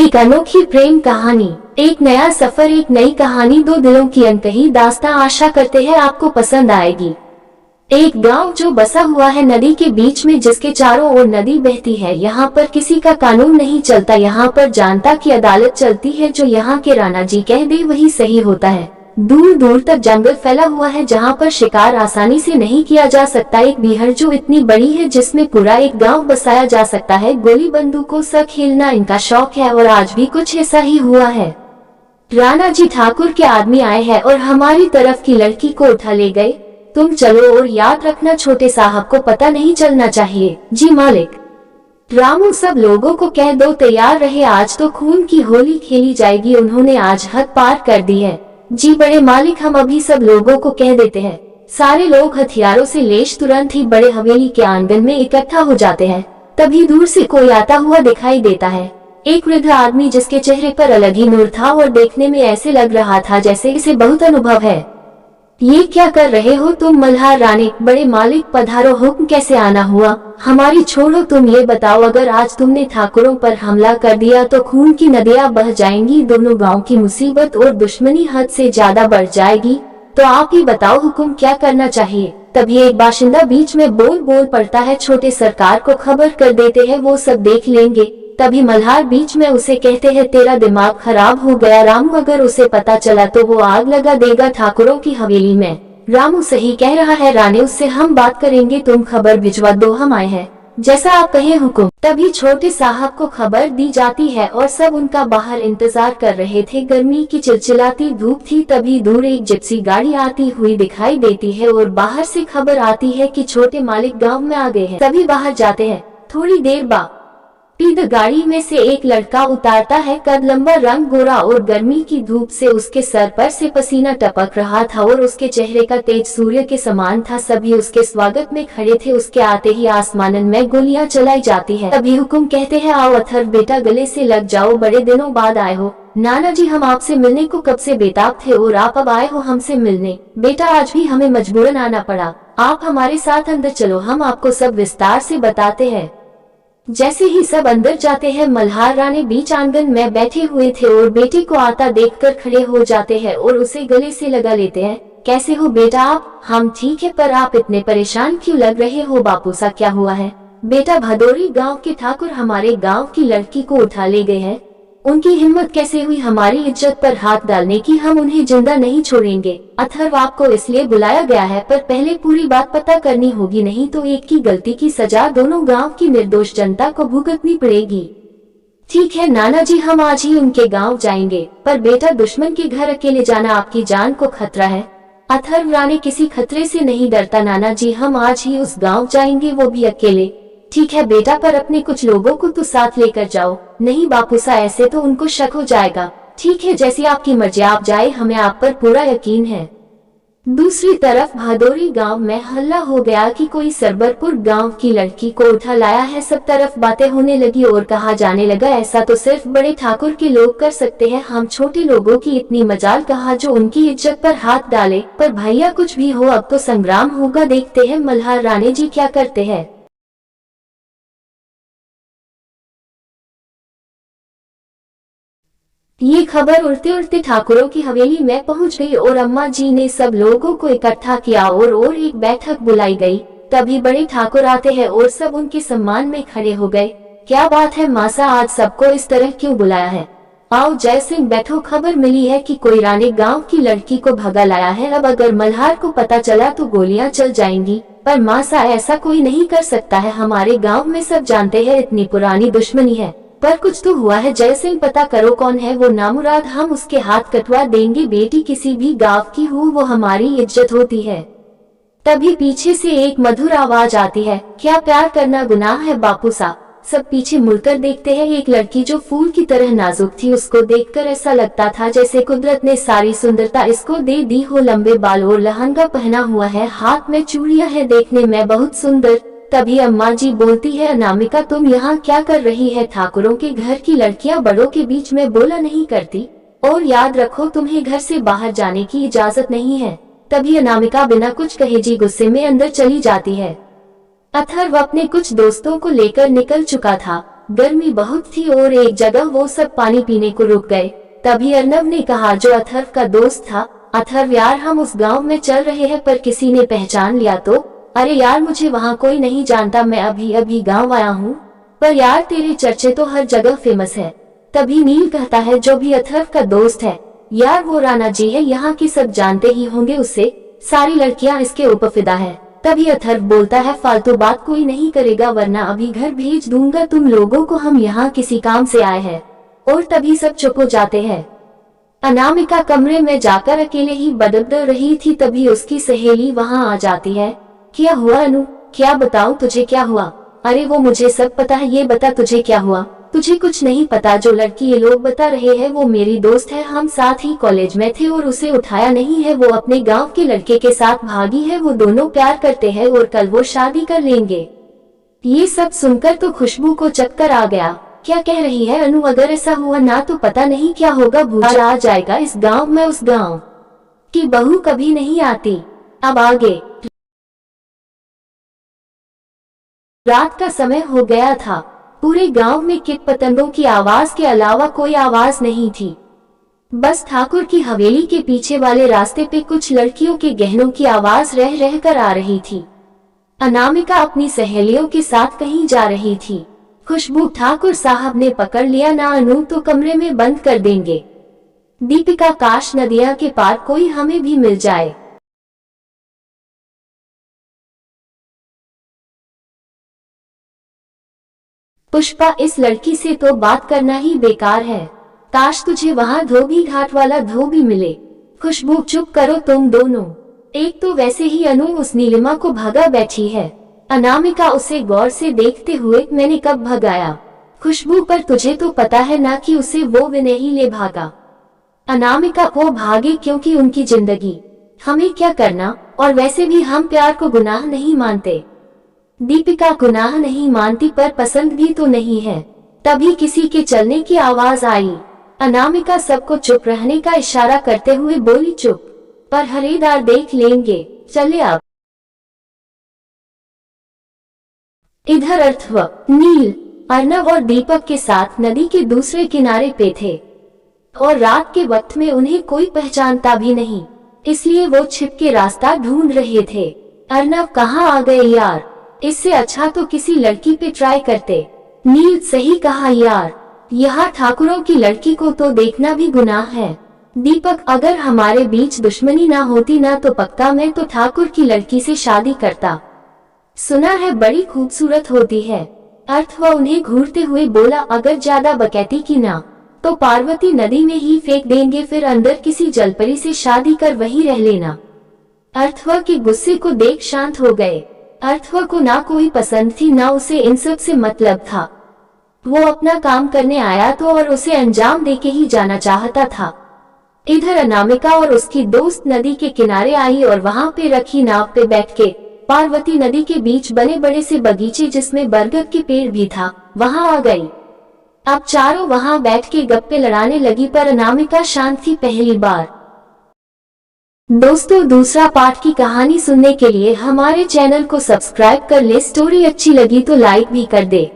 एक अनोखी प्रेम कहानी, एक नया सफर, एक नई कहानी, दो दिलों की अनकही दास्तां। आशा करते हैं आपको पसंद आएगी। एक गांव जो बसा हुआ है नदी के बीच में, जिसके चारों ओर नदी बहती है। यहाँ पर किसी का कानून नहीं चलता, यहाँ पर जनता की अदालत चलती है। जो यहाँ के राणा जी कह दे वही सही होता है। दूर दूर तक जंगल फैला हुआ है, जहाँ पर शिकार आसानी से नहीं किया जा सकता। एक बीहड़ जो इतनी बड़ी है, जिसमें पूरा एक गांव बसाया जा सकता है। गोली बंदूकों से खेलना इनका शौक है और आज भी कुछ ऐसा ही हुआ है। राणा जी ठाकुर के आदमी आए हैं और हमारी तरफ की लड़की को उठा ले गए। तुम चलो और याद रखना, छोटे साहब को पता नहीं चलना चाहिए। जी मालिक। रामू सब लोगों को कह दो तैयार रहे, आज तो खून की होली खेली जाएगी। उन्होंने आज हद पार कर दी है। जी बड़े मालिक, हम अभी सब लोगों को कह देते हैं। सारे लोग हथियारों से लैस तुरंत ही बड़े हवेली के आंगन में इकट्ठा हो जाते हैं। तभी दूर से कोई आता हुआ दिखाई देता है। एक वृद्ध आदमी, जिसके चेहरे पर अलग ही नूर था और देखने में ऐसे लग रहा था जैसे इसे बहुत अनुभव है। ये क्या कर रहे हो तुम मल्हार रानी? बड़े मालिक पधारो, हुक्म कैसे आना हुआ? हमारी छोड़ो, तुम ये बताओ, अगर आज तुमने ठाकुरों पर हमला कर दिया तो खून की नदियां बह जाएंगी। दोनों गांव की मुसीबत और दुश्मनी हद से ज्यादा बढ़ जाएगी। तो आप ही बताओ, हुक्म क्या करना चाहिए? तभी एक बाशिंदा बीच में बोल पड़ता है, छोटे सरकार को खबर कर देते हैं, वो सब देख लेंगे। तभी मल्हार बीच में उसे कहते हैं, तेरा दिमाग खराब हो गया रामू, अगर उसे पता चला तो वो आग लगा देगा ठाकुरों की हवेली में। रामू सही कह रहा है रानी, उससे हम बात करेंगे, तुम खबर भिजवा दो, हम आए हैं, जैसा आप कहें हुक्म। तभी छोटे साहब को खबर दी जाती है और सब उनका बाहर इंतजार कर रहे थे। गर्मी की चिलचिलाती धूप थी। तभी दूर एक जिप्सी गाड़ी आती हुई दिखाई देती है और बाहर से खबर आती है कि छोटे मालिक गाँव में आ गए हैं। तभी बाहर जाते हैं। थोड़ी देर बाद गाड़ी में से एक लड़का उतारता है। कद लंबा, रंग गोरा और गर्मी की धूप से उसके सर पर से पसीना टपक रहा था और उसके चेहरे का तेज सूर्य के समान था। सभी उसके स्वागत में खड़े थे। उसके आते ही आसमानन में गोलियां चलाई जाती है। तभी हुकुम कहते हैं, आओ अथर्व बेटा, गले से लग जाओ, बड़े दिनों बाद आए हो। नाना जी, हम आपसे मिलने को कब से बेताब थे और आप अब आए हो हमसे मिलने। बेटा, आज भी हमें मजबूरन आना पड़ा। आप हमारे साथ अंदर चलो, हम आपको सब विस्तार से बताते हैं। जैसे ही सब अंदर जाते हैं, मल्हार रानी बीच आंगन में बैठे हुए थे और बेटे को आता देखकर खड़े हो जाते हैं और उसे गले से लगा लेते हैं। कैसे हो बेटा आप? हम ठीक है, पर आप इतने परेशान क्यों लग रहे हो? बापू सा क्या हुआ है? बेटा, भदौरी गांव के ठाकुर हमारे गांव की लड़की को उठा ले गए हैं। उनकी हिम्मत कैसे हुई हमारी इज्जत पर हाथ डालने की? हम उन्हें जिंदा नहीं छोड़ेंगे। अथर्व, आपको इसलिए बुलाया गया है, पर पहले पूरी बात पता करनी होगी, नहीं तो एक की गलती की सजा दोनों गांव की निर्दोष जनता को भुगतनी पड़ेगी। ठीक है नाना जी, हम आज ही उनके गांव जाएंगे, पर बेटा, दुश्मन के घर अकेले जाना आपकी जान को खतरा है। अथर्व रानी किसी खतरे से नहीं डरता नाना जी, हम आज ही उस गाँव जाएंगे, वो भी अकेले। ठीक है बेटा, पर अपने कुछ लोगों को तो साथ लेकर जाओ। नहीं बापू सा, ऐसे तो उनको शक हो जाएगा। ठीक है, जैसी आपकी मर्जी, आप जाए, हमें आप पर पूरा यकीन है। दूसरी तरफ भदौरी गांव में हल्ला हो गया कि कोई सरबरपुर गांव की लड़की को उठा लाया है। सब तरफ बातें होने लगी और कहा जाने लगा, ऐसा तो सिर्फ बड़े ठाकुर के लोग कर सकते हैं, हम छोटे लोगों की इतनी मजाल कहाँ जो उनकी इज्जत पर हाथ डाले। पर भैया, कुछ भी हो, अब तो संग्राम होगा, देखते हैं मल्हार रानी जी क्या करते हैं। ये खबर उड़ते उड़ते ठाकुरों की हवेली में पहुंच गई और अम्मा जी ने सब लोगों को इकट्ठा किया और एक बैठक बुलाई गई। तभी बड़े ठाकुर आते हैं और सब उनके सम्मान में खड़े हो गए। क्या बात है मासा, आज सबको इस तरह क्यों बुलाया है? आओ जय सिंह, बैठो। खबर मिली है कि कोई रानी गांव की लड़की को भगा लाया है। अब अगर मल्हार को पता चला तो गोलियां चल जाएंगी। पर मासा, ऐसा कोई नहीं कर सकता है, हमारे गाँव में सब जानते हैं इतनी पुरानी दुश्मनी है। पर कुछ तो हुआ है जय सिंह, पता करो कौन है वो नामुराद, हम उसके हाथ कटवा देंगे। बेटी किसी भी गांव की हो, वो हमारी इज्जत होती है। तभी पीछे से एक मधुर आवाज आती है, क्या प्यार करना गुनाह है बापू सा? सब पीछे मुड़कर देखते हैं। एक लड़की जो फूल की तरह नाजुक थी, उसको देखकर ऐसा लगता था जैसे कुदरत ने सारी सुंदरता इसको दे दी हो। लंबे बाल और लहंगा पहना हुआ है, हाथ में चूड़ियां है, देखने में बहुत सुंदर। तभी अम्मा जी बोलती है, अनामिका तुम यहाँ क्या कर रही है? ठाकुरों के घर की लड़कियाँ बड़ों के बीच में बोला नहीं करती, और याद रखो तुम्हें घर से बाहर जाने की इजाजत नहीं है। तभी अनामिका बिना कुछ कहे जी गुस्से में अंदर चली जाती है। अथर्व अपने कुछ दोस्तों को लेकर निकल चुका था। गर्मी बहुत थी और एक जगह वो सब पानी पीने को रुक गए। तभी अर्नव ने कहा, जो अथर्व का दोस्त था, अथर्व यार हम उस गांव में चल रहे हैं पर किसी ने पहचान लिया तो। अरे यार मुझे वहाँ कोई नहीं जानता, मैं अभी अभी गाँव आया हूँ, पर यार तेरे चर्चे तो हर जगह फेमस है। तभी नील कहता है, जो भी अथर्व का दोस्त है यार वो राणा जी है, यहाँ की सब जानते ही होंगे उससे, सारी लड़कियाँ इसके ऊपर फिदा है। तभी अथर्व बोलता है, फालतू बात कोई नहीं करेगा वरना अभी घर भेज दूंगा तुम लोगों को, हम यहाँ किसी काम से आए हैं। और तभी सब चुप हो जाते हैं। अनामिका कमरे में जाकर अकेले ही बदबद रही थी, तभी उसकी सहेली वहाँ आ जाती है। क्या हुआ अनु, क्या बताऊं तुझे क्या हुआ? अरे वो मुझे सब पता है, ये बता तुझे क्या हुआ? तुझे कुछ नहीं पता, जो लड़की ये लोग बता रहे हैं वो मेरी दोस्त है, हम साथ ही कॉलेज में थे और उसे उठाया नहीं है, वो अपने गांव के लड़के के साथ भागी है, वो दोनों प्यार करते हैं और कल वो शादी कर लेंगे। ये सब सुनकर तो खुशबू को चक्कर आ गया। क्या कह रही है अनु, अगर ऐसा हुआ ना तो पता नहीं क्या होगा, भूचाल आ जाएगा इस गाँव में, उस गाँव की बहू कभी नहीं आती। अब आगे रात का समय हो गया था। पूरे गांव में कीट पतंगों की आवाज के अलावा कोई आवाज नहीं थी। बस ठाकुर की हवेली के पीछे वाले रास्ते पे कुछ लड़कियों के गहनों की आवाज रह रह कर आ रही थी। अनामिका अपनी सहेलियों के साथ कहीं जा रही थी। खुशबू, ठाकुर साहब ने पकड़ लिया ना अनु तो कमरे में बंद कर देंगे। दीपिका, काश नदिया के पार कोई हमें भी मिल जाए। पुष्पा, इस लड़की से तो बात करना ही बेकार है, काश तुझे वहाँ धोबी घाट वाला धोबी मिले। खुशबू, चुप करो तुम दोनों, एक तो वैसे ही अनु उस नीलिमा को भगा बैठी है। अनामिका उसे गौर से देखते हुए, मैंने कब भगाया? खुशबू, पर तुझे तो पता है ना कि उसे वो विनय ही ले भागा। अनामिका, वो भागे क्योंकि उनकी जिंदगी, हमें क्या करना, और वैसे भी हम प्यार को गुनाह नहीं मानते। दीपिका, गुनाह नहीं मानती पर पसंद भी तो नहीं है। तभी किसी के चलने की आवाज आई। अनामिका सबको चुप रहने का इशारा करते हुए बोली, चुप, पर हरेदार देख लेंगे, चले अब। इधर अर्थव, नील, अर्नव और दीपक के साथ नदी के दूसरे किनारे पे थे और रात के वक्त में उन्हें कोई पहचानता भी नहीं, इसलिए वो छिप के रास्ता ढूंढ रहे थे। अर्नव, कहाँ आ गए यार, इससे अच्छा तो किसी लड़की पे ट्राई करते। नील, सही कहा यार, यहाँ ठाकुरों की लड़की को तो देखना भी गुनाह है। दीपक, अगर हमारे बीच दुश्मनी ना होती ना तो पक्का मैं तो ठाकुर की लड़की से शादी करता, सुना है बड़ी खूबसूरत होती है। अर्थव उन्हें घूरते हुए बोला, अगर ज्यादा बकैती की ना तो पार्वती नदी में ही फेंक देंगे, फिर अंदर किसी जलपरी से शादी कर वहीं रह लेना। अर्थव के गुस्से को देख शांत हो गए। अर्थव को ना कोई पसंद थी ना उसे इन सब से मतलब था, वो अपना काम करने आया तो और उसे अंजाम देके ही जाना चाहता था। इधर अनामिका और उसकी दोस्त नदी के किनारे आई और वहाँ पे रखी नाव पे बैठ के पार्वती नदी के बीच बने बड़े से बगीचे जिसमें बरगद के पेड़ भी था, वहाँ आ गई। अब चारों वहाँ बैठ के गप्पे लड़ाने लगी, पर अनामिका शांत थी पहली बार। दोस्तों, दूसरा पार्ट की कहानी सुनने के लिए हमारे चैनल को सब्सक्राइब कर ले। स्टोरी अच्छी लगी तो लाइक भी कर दे।